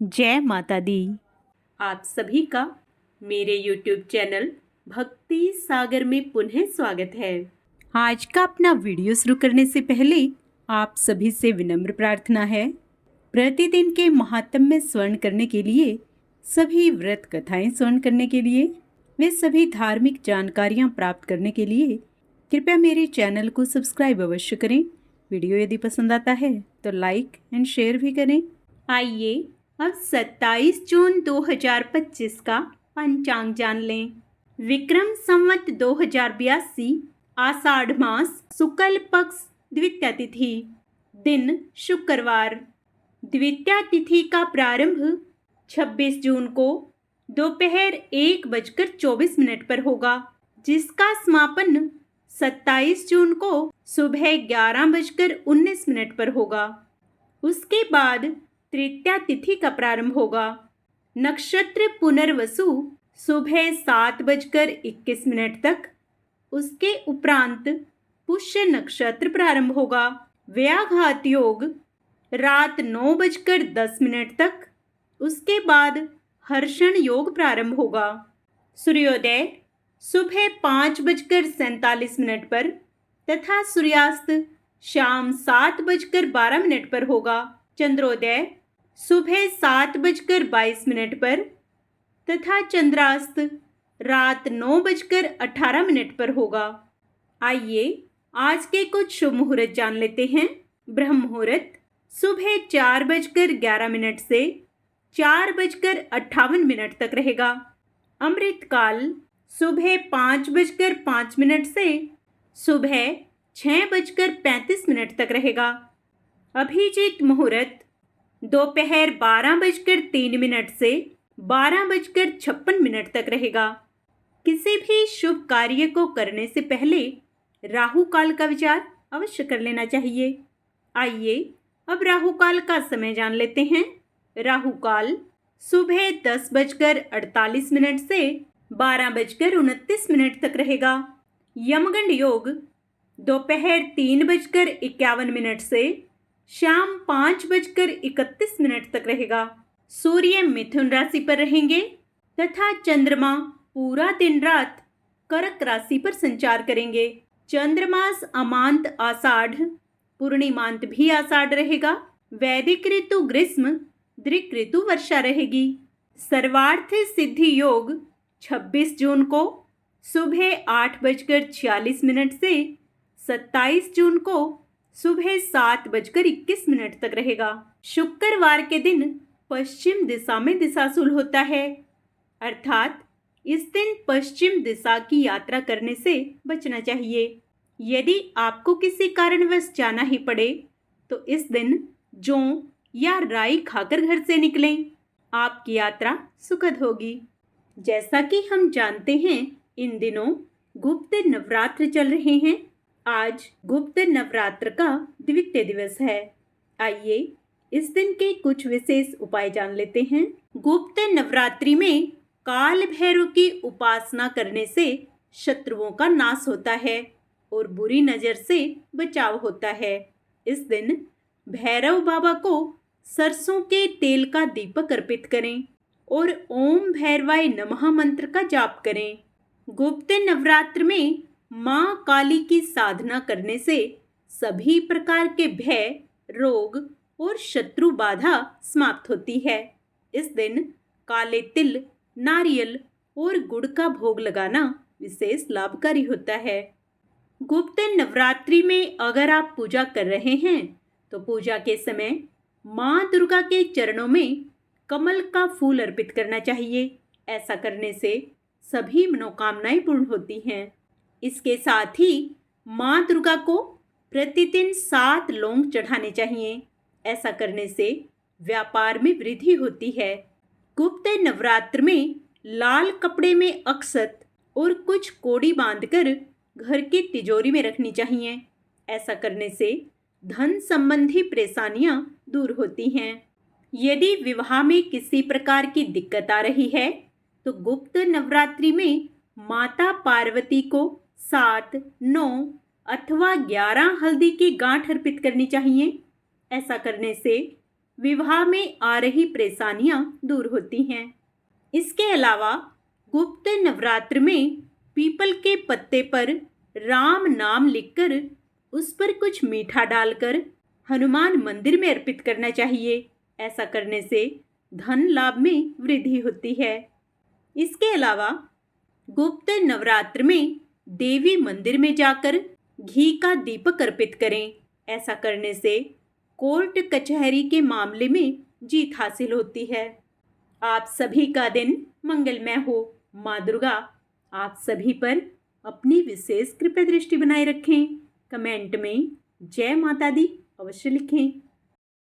जय माता दी। आप सभी का मेरे YouTube चैनल भक्ति सागर में पुनः स्वागत है। आज का अपना वीडियो शुरू करने से पहले आप सभी से विनम्र प्रार्थना है, प्रतिदिन के महात्म्य में स्वर्ण करने के लिए, सभी व्रत कथाएं स्वर्ण करने के लिए, वे सभी धार्मिक जानकारियां प्राप्त करने के लिए कृपया मेरे चैनल को सब्सक्राइब अवश्य करें। वीडियो यदि पसंद आता है तो लाइक एंड शेयर भी करें। आइए अब 27 जून 2025 का पंचांग जान लें। विक्रम संवत 2082 आषाढ़ मास शुक्ल पक्ष द्वितीया तिथि, दिन शुक्रवार। द्वितीया तिथि का प्रारंभ 26 जून को दोपहर 1:24 पर होगा, जिसका समापन 27 जून को सुबह 11:19 पर होगा। उसके बाद तृतीया तिथि का प्रारंभ होगा। नक्षत्र पुनर्वसु सुबह 7:21 तक। उसके उपरांत पुष्य नक्षत्र प्रारंभ होगा। व्याघात योग रात 9:10 तक। उसके बाद हर्षण योग प्रारंभ होगा। सूर्योदय सुबह 5:47 पर तथा सूर्यास्त शाम 7:12 पर होगा। चंद्रोदय सुबह 7:22 पर तथा चंद्रास्त रात 9:18 पर होगा। आइए आज के कुछ शुभ मुहूर्त जान लेते हैं। ब्रह्म मुहूर्त सुबह 4:11 से 4:58 तक रहेगा। अमृत काल सुबह 5:05 से सुबह 6:35 तक रहेगा। अभिजीत मुहूर्त दोपहर 12:03 से 12:56 तक रहेगा। किसी भी शुभ कार्य को करने से पहले राहु काल का विचार अवश्य कर लेना चाहिए। आइए अब राहु काल का समय जान लेते हैं। राहु काल सुबह 10:48 से 12:29 तक रहेगा। यमगंड योग दोपहर 3:51 से शाम 5:31 तक रहेगा। सूर्य मिथुन राशि पर रहेंगे तथा चंद्रमा पूरा दिन रात कर्क राशि पर संचार करेंगे। चंद्रमास अमांत आषाढ़, पूर्णिमांत भी आषाढ़ रहेगा। वैदिक ऋतु ग्रीष्म, दृक ऋतु वर्षा रहेगी। सर्वार्थ सिद्धि योग 26 जून को सुबह 8:46 से 27 जून को सुबह 7:21 तक रहेगा। शुक्रवार के दिन पश्चिम दिशा में दिशाशूल होता है, अर्थात इस दिन पश्चिम दिशा की यात्रा करने से बचना चाहिए। यदि आपको किसी कारणवश जाना ही पड़े तो इस दिन जौ या राई खाकर घर से निकलें। आपकी यात्रा सुखद होगी। जैसा कि हम जानते हैं, इन दिनों गुप्त नवरात्र चल रहे हैं। आज गुप्त नवरात्र का द्वितीय दिवस है। आइए इस दिन के कुछ विशेष उपाय जान लेते हैं। गुप्त नवरात्रि में काल भैरव की उपासना करने से शत्रुओं का नाश होता है और बुरी नजर से बचाव होता है। इस दिन भैरव बाबा को सरसों के तेल का दीपक अर्पित करें और ओम भैरवाय नमः मंत्र का जाप करें। गुप्त नवरात्र में मां काली की साधना करने से सभी प्रकार के भय, रोग और शत्रु बाधा समाप्त होती है। इस दिन काले तिल, नारियल और गुड़ का भोग लगाना विशेष लाभकारी होता है। गुप्त नवरात्रि में अगर आप पूजा कर रहे हैं तो पूजा के समय मां दुर्गा के चरणों में कमल का फूल अर्पित करना चाहिए। ऐसा करने से सभी मनोकामनाएं पूर्ण होती हैं। इसके साथ ही मां दुर्गा को प्रतिदिन 7 लौंग चढ़ाने चाहिए। ऐसा करने से व्यापार में वृद्धि होती है। गुप्त नवरात्र में लाल कपड़े में अक्षत और कुछ कोड़ी बांधकर घर की तिजोरी में रखनी चाहिए। ऐसा करने से धन संबंधी परेशानियां दूर होती हैं। यदि विवाह में किसी प्रकार की दिक्कत आ रही है तो गुप्त नवरात्रि में माता पार्वती को 7, 9 अथवा 11 हल्दी की गांठ अर्पित करनी चाहिए। ऐसा करने से विवाह में आ रही परेशानियां दूर होती हैं। इसके अलावा गुप्त नवरात्र में पीपल के पत्ते पर राम नाम लिखकर उस पर कुछ मीठा डालकर हनुमान मंदिर में अर्पित करना चाहिए। ऐसा करने से धन लाभ में वृद्धि होती है। इसके अलावा गुप्त नवरात्र में देवी मंदिर में जाकर घी का दीपक अर्पित करें। ऐसा करने से कोर्ट कचहरी के मामले में जीत हासिल होती है। आप सभी का दिन मंगलमय हो। माँ दुर्गा आप सभी पर अपनी विशेष कृपा दृष्टि बनाए रखें। कमेंट में जय माता दी अवश्य लिखें।